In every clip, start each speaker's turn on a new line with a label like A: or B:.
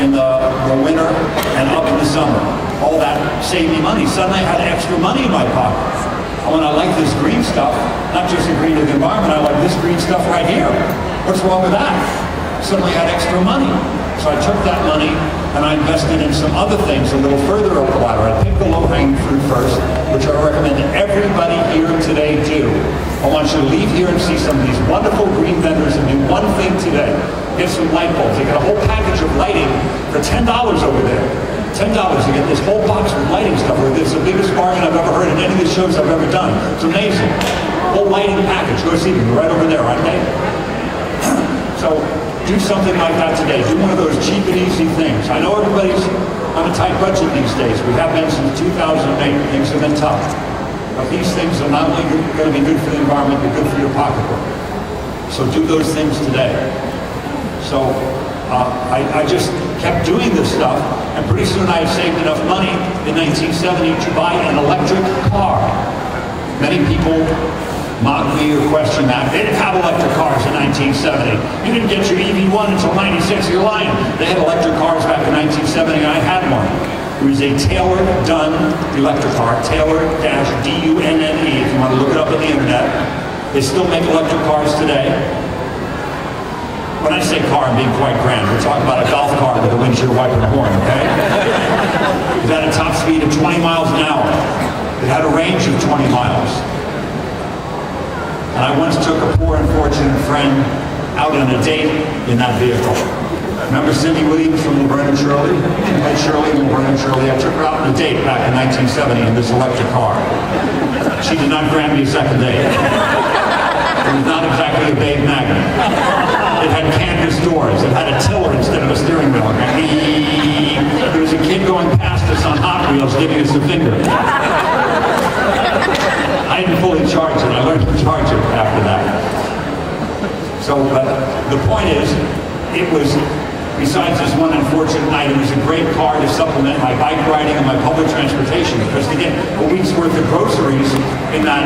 A: in the winter and up in the summer. All that saved me money. Suddenly I had extra money in my pocket. And when I like this green stuff, not just the green of the environment, I like this green stuff right here. What's wrong with that? Suddenly I had extra money. So I took that money and I invested in some other things a little further up the ladder. I picked the low-hanging fruit first, which I recommend everybody here today do. I want you to leave here and see some of these wonderful green vendors and do one thing today. Get some light bulbs. They got a whole package of lighting for $10 over there. $10 to get this whole box with lighting stuff. It's the biggest bargain I've ever heard in any of the shows I've ever done. It's amazing. Whole lighting package. Go see them. Right over there, right, Dave? So do something like that today. Do one of those cheap and easy things. I know everybody's on a tight budget these days. We have been since 2008. Things have been tough. But these things are not only going to be good for the environment, but good for your pocketbook. So do those things today. So I just kept doing this stuff, and pretty soon I had saved enough money in 1970 to buy an electric car. Many people mock me or question that. They didn't have electric cars in 1970. You didn't get your EV1 until 96. You're lying. They had electric cars back in 1970, and I had one. It was a Taylor-Dunn electric car, Taylor-D-U-N-N-E, if you want to look it up on the internet. They still make electric cars today. When I say car, I'm being quite grand. We're talking about a golf cart with a windshield wiper and horn, okay? It had a top speed of 20 miles an hour. It had a range of 20 miles. And I once took a poor, unfortunate friend out on a date in that vehicle. Remember Cindy Williams from Laverne and Shirley? Ed Shirley and Laverne and Shirley. I took her out on a date back in 1970 in this electric car. She did not grant me a second date. It was not exactly a Babe magnet. It had canvas doors. It had a tiller instead of a steering wheel. There was a kid going past us on Hot Wheels giving us a finger. I didn't fully charge it. I learned to charge it after that. So, but the point is, it was, besides this one unfortunate night, it was a great car to supplement my bike riding and my public transportation. Because to get a week's worth of groceries in that,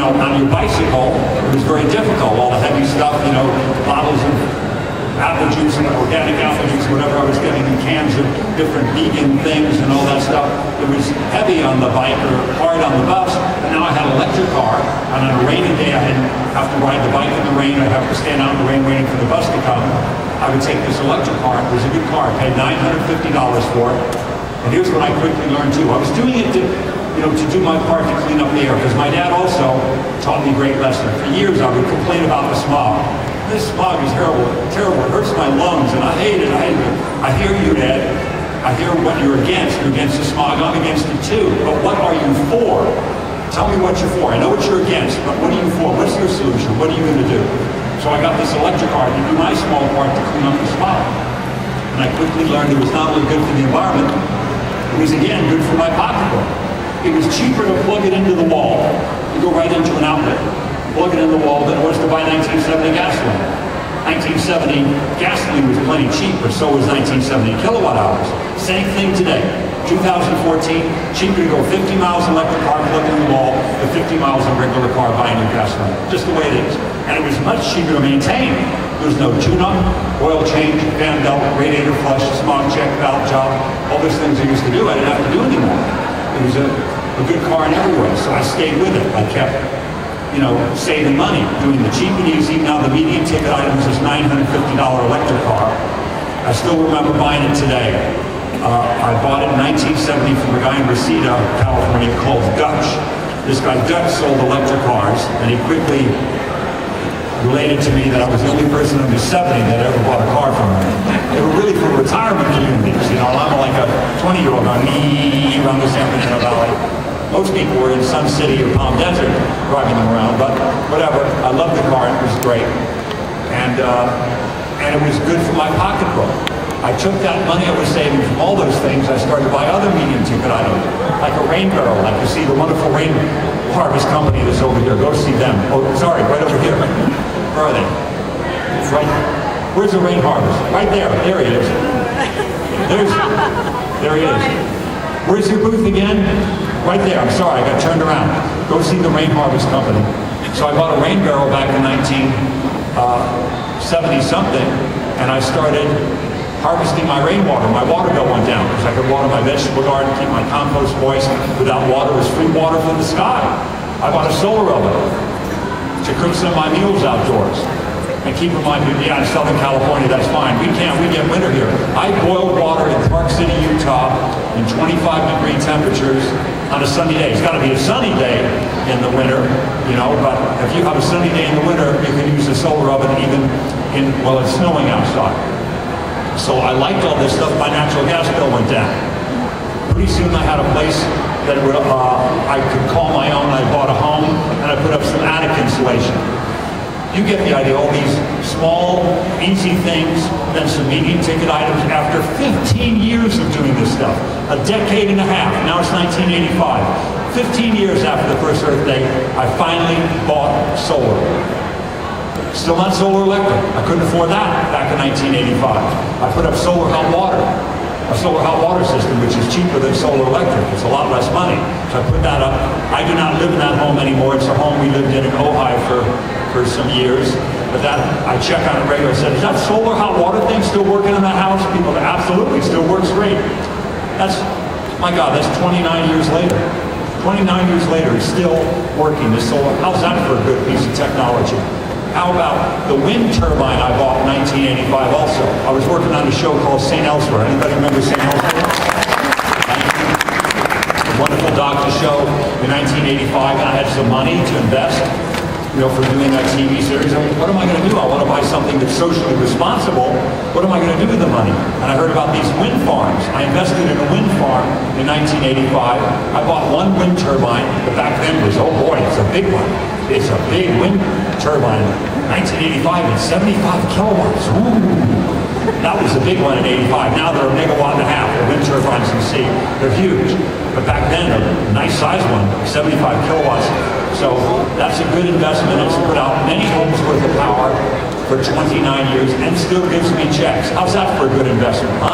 A: on your bicycle, it was very difficult. All the heavy stuff, bottles of apple juice and organic apple juice, whatever I was getting in cans of different vegan things and all that stuff. It was heavy on the bike or hard on the bus. But now I had an electric car, and on a rainy day I didn't have to ride the bike in the rain. I'd have to stand out in the rain waiting for the bus to come. I would take this electric car. It was a good car. I paid $950 for it. And here's what I quickly learned too. I was doing it to do my part to clean up the air, because my dad also taught me a great lesson. For years I would complain about the smog. This smog is terrible. It hurts my lungs, and I hate it. I hear you, Dad. I hear what you're against. You're against the smog. I'm against it too. But what are you for? Tell me what you're for. I know what you're against, but what are you for? What's your solution? What are you going to do? So I got this electric car to do my small part to clean up the smog. And I quickly learned it was not only good for the environment, it was again good for my pocketbook. It was cheaper to plug it into the wall. You go right into an outlet, plug it in the wall, than it was to buy 1970 gasoline. 1970 gasoline was plenty cheap, but so was 1970 kilowatt hours. Same thing today. 2014, cheaper to go 50 miles in electric car, plug in the wall, than 50 miles in regular car buying new gasoline. Just the way it is. And it was much cheaper to maintain. There was no tune-up, oil change, fan belt, radiator flush, smog check, valve job, all those things I used to do, I didn't have to do anymore. It was a good car in every way, so I stayed with it. I kept, saving money, doing the cheap and easy. Now the median ticket items is $950 electric car. I still remember buying it today. I bought it in 1970 from a guy in Reseda, California, called Dutch. This guy Dutch sold electric cars, and he quickly related to me that I was the only person under 70 that ever bought a car from him. They were really for retirement communities. I'm like a 20-year-old going around the San Bernardino Valley. Most people were in Sun City or Palm Desert driving them around, but whatever. I loved the car, and it was great. And it was good for my pocketbook. I took that money I was saving from all those things, I started to buy other medium ticket items, like a rain barrel, like you see the wonderful rain harvest company that's over here. Go see them. Oh, sorry, right over here. Where are they? It's right. Where's the rain harvest? Right there. There he is. There he is. Where's your booth again? Right there. I'm sorry, I got turned around. Go see the rain harvest company. So I bought a rain barrel back in 1970 something, and I started harvesting my rainwater. My water bill went down because I could water my vegetable garden, keep my compost moist without water. It was free water from the sky. I bought a solar oven to cook some of my meals outdoors. And keep in mind, yeah, in Southern California, that's fine. We can't, we get winter here. I boiled water in Park City, Utah, in 25-degree temperatures on a sunny day. It's got to be a sunny day in the winter, you know, but if you have a sunny day in the winter, you can use a solar oven even in, well, it's snowing outside. So I liked all this stuff. My natural gas bill went down. Pretty soon I had a place that I could call my own. I bought a home, and I put up some attic insulation. You get the idea, all these small, easy things, then some medium ticket items after 15 years of doing this stuff. A decade and a half, now it's 1985. 15 years after the first Earth Day, I finally bought solar. Still not solar electric. I couldn't afford that back in 1985. I put up solar hot water. A solar hot water system, which is cheaper than solar electric. It's a lot less money. So I put that up. I do not live in that home anymore. It's a home we lived in Ojai for some years. But that, I check on it regularly. I said, is that solar hot water thing still working in that house? People, absolutely, still works great. That's, my God, that's 29 years later. 29 years later, it's still working, this solar. How's that for a good piece of technology? How about the wind turbine I bought in 1985 also? I was working on a show called St. Elsewhere. Anybody remember St. Elsewhere? A wonderful doctor show in 1985, and I had some money to invest, you know, for doing that TV series. I mean, what am I going to do? I want to buy something that's socially responsible. What am I going to do with the money? And I heard about these wind farms. I invested in a wind farm in 1985. I bought one wind turbine, but back then was, oh boy, it's a big one. It's a big wind turbine. 1985 and 75 kilowatts. Ooh. That was a big one in 85. Now they're a megawatt and a half. The wind turbines you see, they're huge. But back then, a nice size one, 75 kilowatts. So that's a good investment. It's put out many homes worth of power for 29 years and still gives me checks. How's that for a good investment, huh?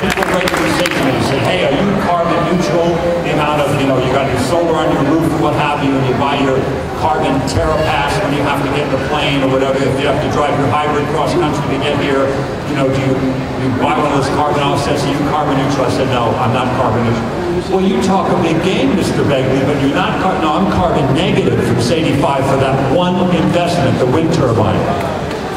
A: People regularly say to me, say, hey, are you carbon neutral? The amount of, you know, you got your solar on your roof, what have you, and you buy your carbon TerraPass when you have to get in a plane or whatever, if you have to drive your hybrid cross country to get here, you know, do you buy one of those carbon offsets? Are you carbon neutral? I said, no, I'm not carbon neutral. Well, you talk a big game, Mr. Begley, but you're not, no, I'm carbon negative from 85 for that one investment, the wind turbine.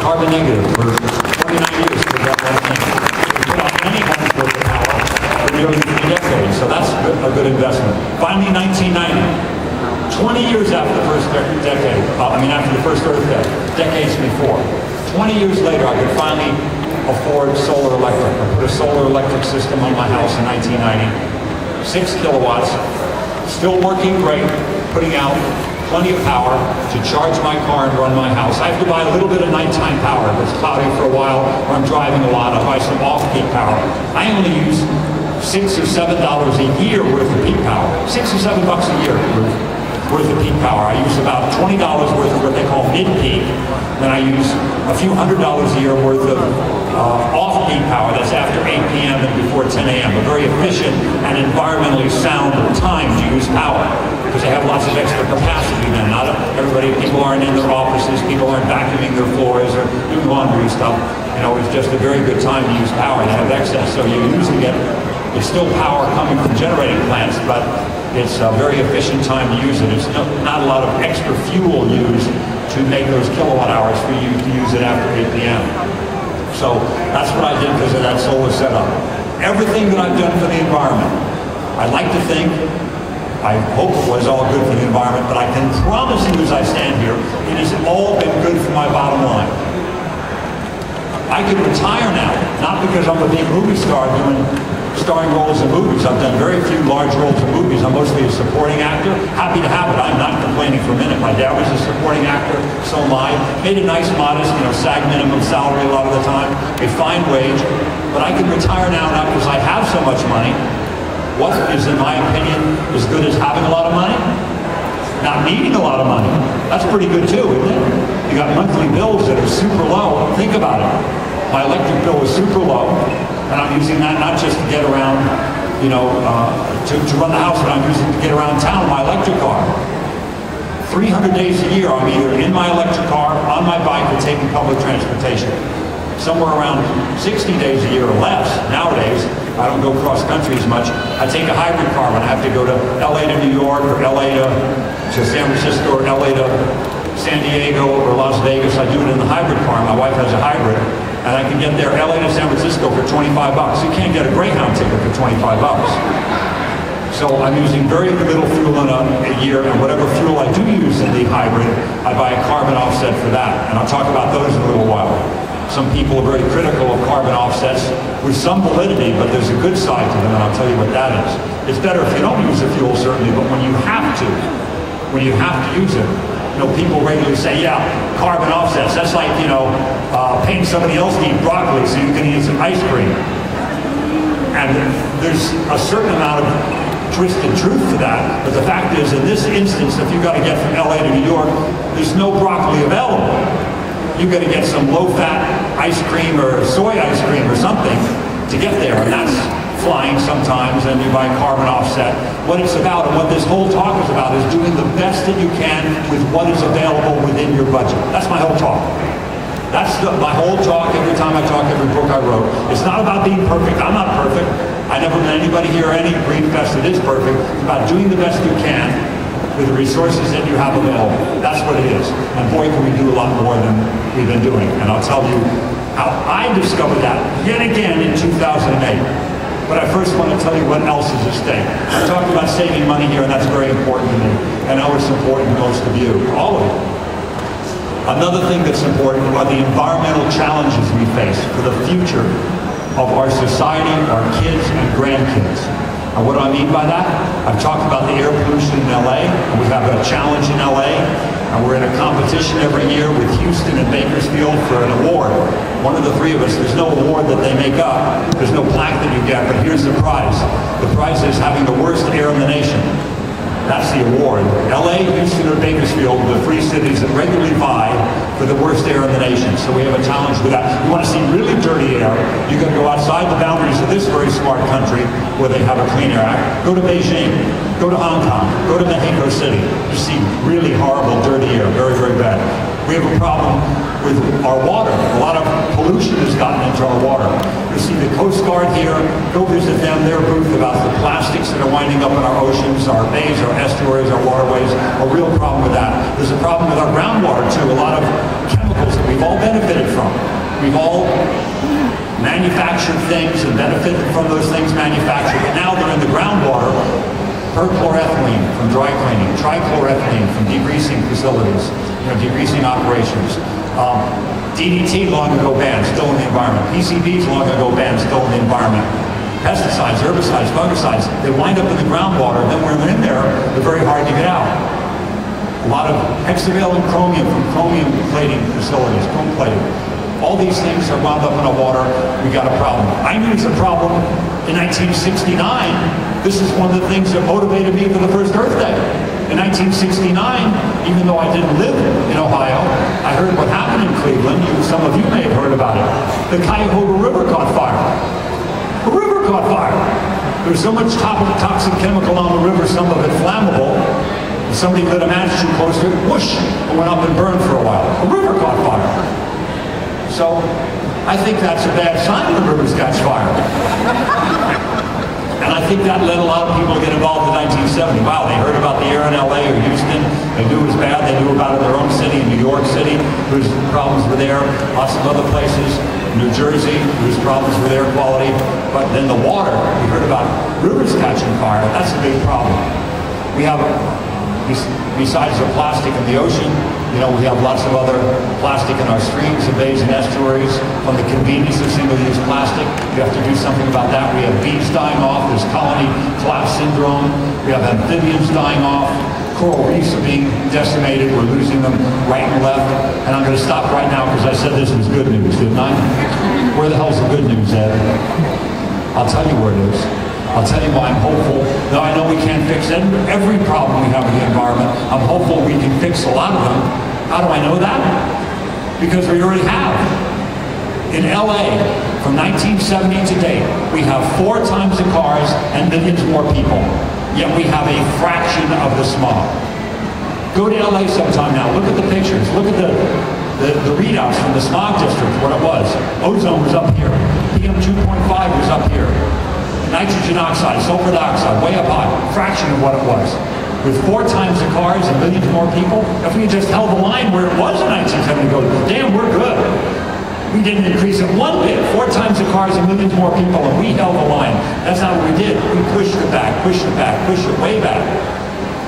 A: Carbon negative for 29 years for that one thing. We put out many homes worth of power for nearly 3 decades, so that's a good investment. Finally, 1990, 20 years after the first decade, after the first Earth Day, decades before. 20 years later, I could finally afford solar electric. I put a solar electric system on my house in 1990. 6 kilowatts, still working great, putting out plenty of power to charge my car and run my house. I have to buy a little bit of nighttime power if it's cloudy for a while or I'm driving a lot. I'll buy some off-peak power. I only use $6 or $7 a year worth of peak power. $6 or $7 a year worth of peak power. I use about $20 worth of what they call mid-peak. Then I use a few $100s a year worth of off-peak power. That's after 8 p.m. and before 10 a.m. A very efficient and environmentally sound time to use power because they have lots of extra capacity then. Not everybody, people aren't in their offices, people aren't vacuuming their floors or doing laundry stuff. You know, it's just a very good time to use power. They have excess, so you're using it. There's still power coming from generating plants, but it's a very efficient time to use it. It's not a lot of extra fuel used to make those kilowatt hours for you to use it after 8 p.m. So that's what I did because of that solar setup. Everything that I've done for the environment, I like to think, I hope it was all good for the environment, but I can promise you as I stand here, it has all been good for my bottom line. I could retire now, not because I'm a big movie star starring roles in movies. I've done very few large roles in movies. I'm mostly a supporting actor. Happy to have it. I'm not complaining for a minute. My dad was a supporting actor, so am I. Made a nice, modest, SAG minimum salary a lot of the time, a fine wage. But I can retire now not because I have so much money. What is, in my opinion, as good as having a lot of money? Not needing a lot of money. That's pretty good too, isn't it? You got monthly bills that are super low. Think about it. My electric bill is super low, and I'm using that not just to get around, to run the house, but I'm using it to get around town in my electric car. 300 days a year, I'm either in my electric car, on my bike, or taking public transportation. Somewhere around 60 days a year or less nowadays. I don't go cross country as much. I take a hybrid car when I have to go to LA to New York, or LA to San Francisco, or LA to San Diego, or Las Vegas. I do it in the hybrid car. My wife has a hybrid, and I can get there LA to San Francisco for 25 bucks. You can't get a Greyhound ticket for 25 bucks. So I'm using very little fuel in a year, and whatever fuel I do use in the hybrid, I buy a carbon offset for that. And I'll talk about those in a little while. Some people are very critical of carbon offsets with some validity, but there's a good side to them, and I'll tell you what that is. It's better if you don't use the fuel, certainly, but when you have to use it, people regularly say, yeah, carbon offsets, that's like, paying somebody else to eat broccoli so you can eat some ice cream. And there's a certain amount of twisted truth to that, but the fact is, in this instance, if you've got to get from LA to New York, there's no broccoli available. You've got to get some low-fat ice cream or soy ice cream or something to get there, and that's flying sometimes, and you buy carbon offset. What it's about, and what this whole talk is about, is doing the best that you can with what is available within your budget. That's my whole talk. That's my whole talk, every time I talk, every book I wrote. It's not about being perfect. I'm not perfect. I never met anybody here at any Greenfest that is perfect. It's about doing the best you can with the resources that you have available. That's what it is. And boy, can we do a lot more than we've been doing. And I'll tell you how I discovered that yet again in 2008. But I first want to tell you what else is at stake. I talked about saving money here, and that's very important to me. And I know it's important to most of you, all of you. Another thing that's important are the environmental challenges we face for the future of our society, our kids and grandkids. And what do I mean by that? I've talked about the air pollution in LA, and we have a challenge in LA, and we're in a competition every year with Houston and Bakersfield for an award. One of the three of us, there's no award that they make up, there's no plaque that you get, but here's the prize. The prize is having the worst air in the nation. That's the award. LA, Houston, or Bakersfield, the three cities that regularly vie for the worst air in the nation. So we have a challenge with that. You want to see really dirty air, you got to go outside the boundaries of this very smart country where they have a Clean Air Act. Go to Beijing, go to Hong Kong, go to Mexico City. You see really horrible, dirty air, very, very bad. We have a problem with our water. A lot of pollution has gotten into our water. You see the Coast Guard here, go visit them, their booth about the plastics that are winding up in our oceans, our bays, our estuaries, our waterways. A real problem with that. There's a problem with our groundwater too. A lot of chemicals that we've all benefited from. We've all manufactured things and benefited from those things manufactured, but now they're in the groundwater. Perchloroethylene from dry cleaning, trichloroethylene from degreasing facilities, degreasing operations. DDT long ago banned, still in the environment. PCBs long ago banned, still in the environment. Pesticides, herbicides, fungicides, they wind up in the groundwater, and then when they're in there, they're very hard to get out. A lot of hexavalent chromium from chromium plating facilities, chrome plating. All these things are wound up in our water. We got a problem. I knew it was a problem in 1969. This is one of the things that motivated me for the first Earth Day. In 1969, even though I didn't live in Ohio, I heard what happened in Cleveland. Some of you may have heard about it. The Cuyahoga River caught fire. The river caught fire. There was so much toxic chemical on the river, some of it flammable. Somebody lit a match too close to it, whoosh, it went up and burned for a while. The river caught fire. So I think that's a bad sign when the rivers catch fire. And I think that led a lot of people to get involved in 1970. Wow, they heard about the air in LA or Houston. They knew it was bad. They knew about it in their own city, in New York City. There was problems with air. Lots of other places. New Jersey, there was problems with air quality. But then the water, we heard about rivers catching fire. That's a big problem. We have, besides the plastic in the ocean, we have lots of other plastic in our streams and bays and estuaries. From the convenience of single-use plastic, we have to do something about that. We have bees dying off. There's colony collapse syndrome. We have amphibians dying off. Coral reefs are being decimated. We're losing them right and left. And I'm going to stop right now because I said this was good news, didn't I? Where the hell's the good news, Ed? I'll tell you where it is. I'll tell you why I'm hopeful. Though I know we can't fix every problem we have with the environment, I'm hopeful we can fix a lot of them. How do I know that? Because we already have. In LA, from 1970 to date, we have 4 times the cars and millions more people. Yet we have a fraction of the smog. Go to LA sometime now. Look at the pictures. Look at the readouts from the smog district, what it was. Ozone was up here. PM 2.5 was up here. Nitrogen oxide, sulfur dioxide, way up high. Fraction of what it was. With 4 times the cars and millions more people, if we just held the line where it was in 1970, go, damn, we're good. We didn't increase it one bit. 4 times the cars and millions more people, and we held the line. That's not what we did. We pushed it back, pushed it back, pushed it way back.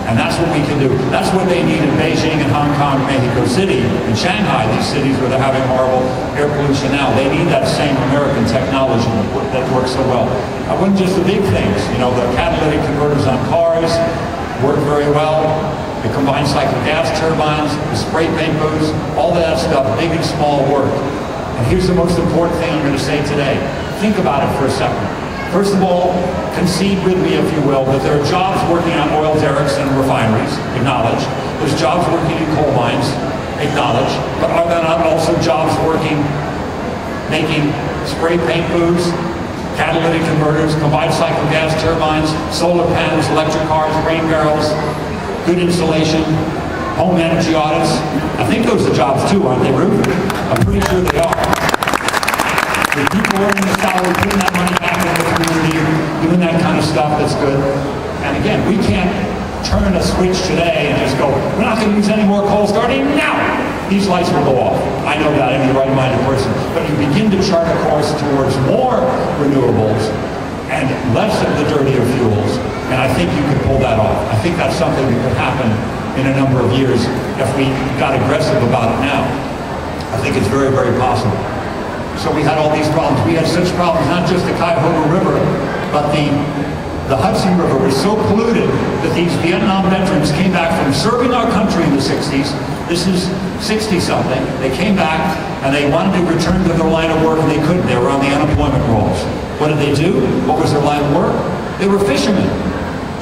A: And that's what we can do. That's what they need in Beijing and Hong Kong, Mexico City, and Shanghai, these cities where they're having horrible air pollution now. They need that same American technology that works so well. I wouldn't just the big things, you know, the catalytic converters on cars work very well. The combined cycle gas turbines, the spray paint booths, all that stuff, big and small work. And here's the most important thing I'm going to say today. Think about it for a second. First of all, concede with me, if you will, that there are jobs working on oil derricks and refineries, acknowledge. There's jobs working in coal mines, acknowledge. But are there not also jobs working, making spray paint booths, catalytic converters, combined cycle gas turbines, solar panels, electric cars, grain barrels, good insulation, home energy audits? I think those are jobs too, aren't they, Ruth? I'm pretty sure they are. The people earning the salary, putting that money back in the community, doing that kind of stuff, that's good. And again, we can't turn a switch today and just go, we're not going to use any more coal starting now. These lights will go off. I know that, I'm a right-minded person. But you begin to chart a course towards more renewables and less of the dirtier fuels, and I think you could pull that off. I think that's something that could happen in a number of years if we got aggressive about it now. I think it's very, very possible. So we had all these problems. We had such problems, not just the Cuyahoga River, but the Hudson River was so polluted that these Vietnam veterans came back from serving our country in the 60s. This is 60-something. They came back and they wanted to return to their line of work and they couldn't. They were on the unemployment rolls. What did they do? What was their line of work? They were fishermen.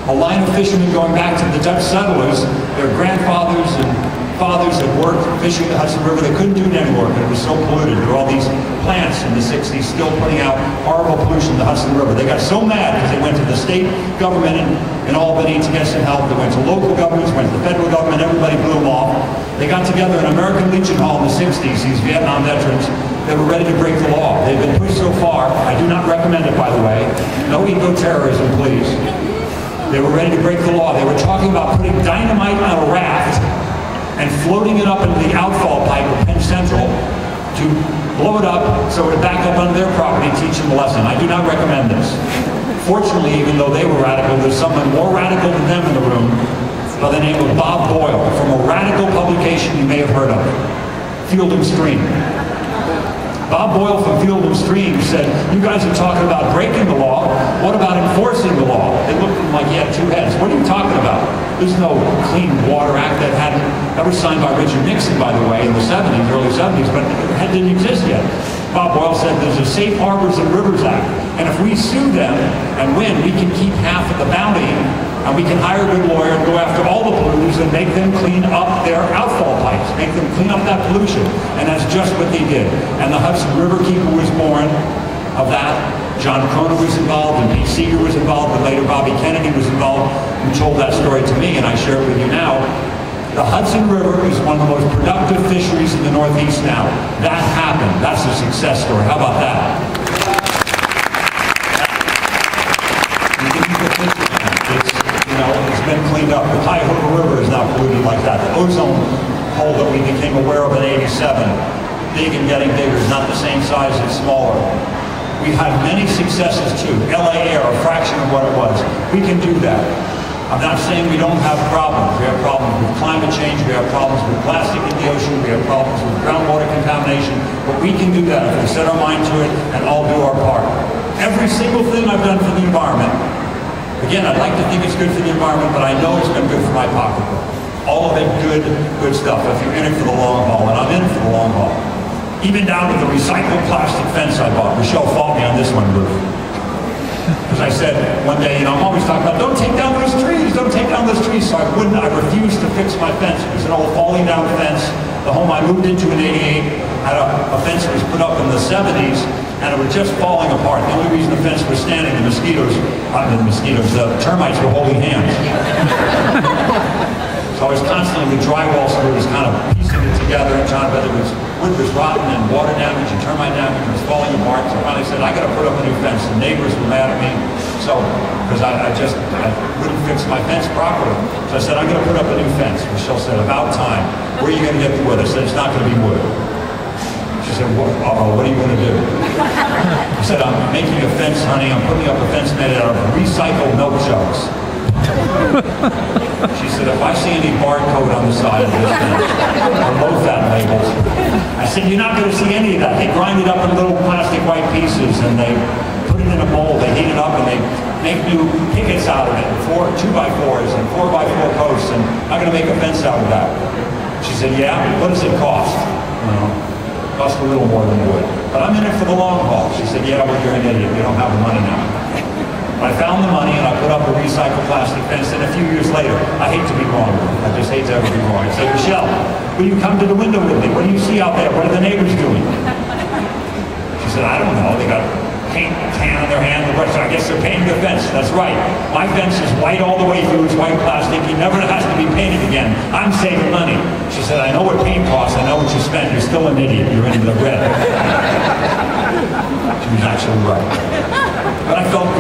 A: A line of fishermen going back to the Dutch settlers. Their grandfathers and fathers had worked fishing the Hudson River. They couldn't do it anymore because it was so polluted. There were all these plants in the 60s still putting out horrible pollution in the Hudson River. They got so mad because they went to the state government in Albany to get some help. They went to local governments, went to the federal government, everybody blew them off. They got together in American Legion Hall in the 60s, these Vietnam veterans. They were ready to break the law. They've been pushed so far. I do not recommend it, by the way. No eco-terrorism, please. They were ready to break the law. They were talking about putting dynamite on a raft and floating it up into the outfall pipe of Penn Central to blow it up so it would back up onto their property and teach them a lesson. I do not recommend this. Fortunately, even though they were radical, there's someone more radical than them in the room by the name of Bob Boyle from a radical publication you may have heard of, Field and Stream. Bob Boyle from Field and Stream said, you guys are talking about breaking the law. What about enforcing the law? They looked at him like he had 2 heads. What are you talking about? There's no Clean Water Act that was signed by Richard Nixon, by the way, in the 70s, early 70s, but it didn't exist yet. Bob Boyle said there's a Safe Harbors and Rivers Act, and if we sue them and win, we can keep half of the bounty, and we can hire a good lawyer and go after all the polluters and make them clean up their outfall pipes, make them clean up that pollution. And that's just what they did. And the Hudson River Keeper was born of that. John Cronin was involved, and Pete Seeger was involved, and later Bobby Kennedy was involved, who told that story to me, and I share it with you now. The Hudson River is one of the most productive fisheries in the Northeast now. That happened. That's a success story. How about that? It's been cleaned up. The Cuyahoga River is not polluted like that. The ozone hole that we became aware of in '87, big and getting bigger, is not the same size, it's smaller. We had many successes too. LA Air, a fraction of what it was. We can do that. I'm not saying we don't have problems. We have problems with climate change. We have problems with plastic in the ocean. We have problems with groundwater contamination. But we can do that if we set our mind to it and all do our part. Every single thing I've done for the environment, again, I'd like to think it's good for the environment, but I know it's been good for my pocketbook. All of it good stuff if you're in it for the long haul, and I'm in it for the long haul. Even down to the recycled plastic fence I bought. Michelle fought me on this one, Ruth. Because I said one day, I'm always talking about, don't take down those trees, don't take down those trees. So I refused to fix my fence. It was an old falling down fence. The home I moved into in '88 had a fence that was put up in the 70s, and it was just falling apart. The only reason the fence was standing, the termites were holding hands. So I was constantly the drywall screw was kind of piecing it together, and trying, but wood was rotten and water damage and termite damage, and it was falling apart. So I finally said, I got to put up a new fence. The neighbors were mad at me, so because I wouldn't fix my fence properly. So I said, I'm going to put up a new fence. Michelle said, about time. Where are you going to get the wood? I said, it's not going to be wood. She said, what are you going to do? I said, I'm making a fence, honey. I'm putting up a fence made out of recycled milk jugs. She said, if I see any barcode on the side of this fence, or low-fat labels, I said, you're not going to see any of that. They grind it up in little plastic white pieces, and they put it in a mold. They heat it up, and they make new pickets out of it, 2x4s and 4x4 posts, and I'm going to make a fence out of that. She said, yeah, what does it cost? Cost a little more than wood. But I'm in it for the long haul. She said, yeah, well, you're an idiot. You don't have the money now. I found the money and I put up a recycled plastic fence, and a few years later, I hate to be wrong. I just hate to ever be wrong. I said, Michelle, will you come to the window with me? What do you see out there? What are the neighbors doing? She said, I don't know. They got paint can on their hand. I guess they're painting the fence. That's right. My fence is white all the way through. It's white plastic. It never has to be painted again. I'm saving money. She said, I know what paint costs. I know what you spent. You're still an idiot. You're into the red. She was actually right. But I felt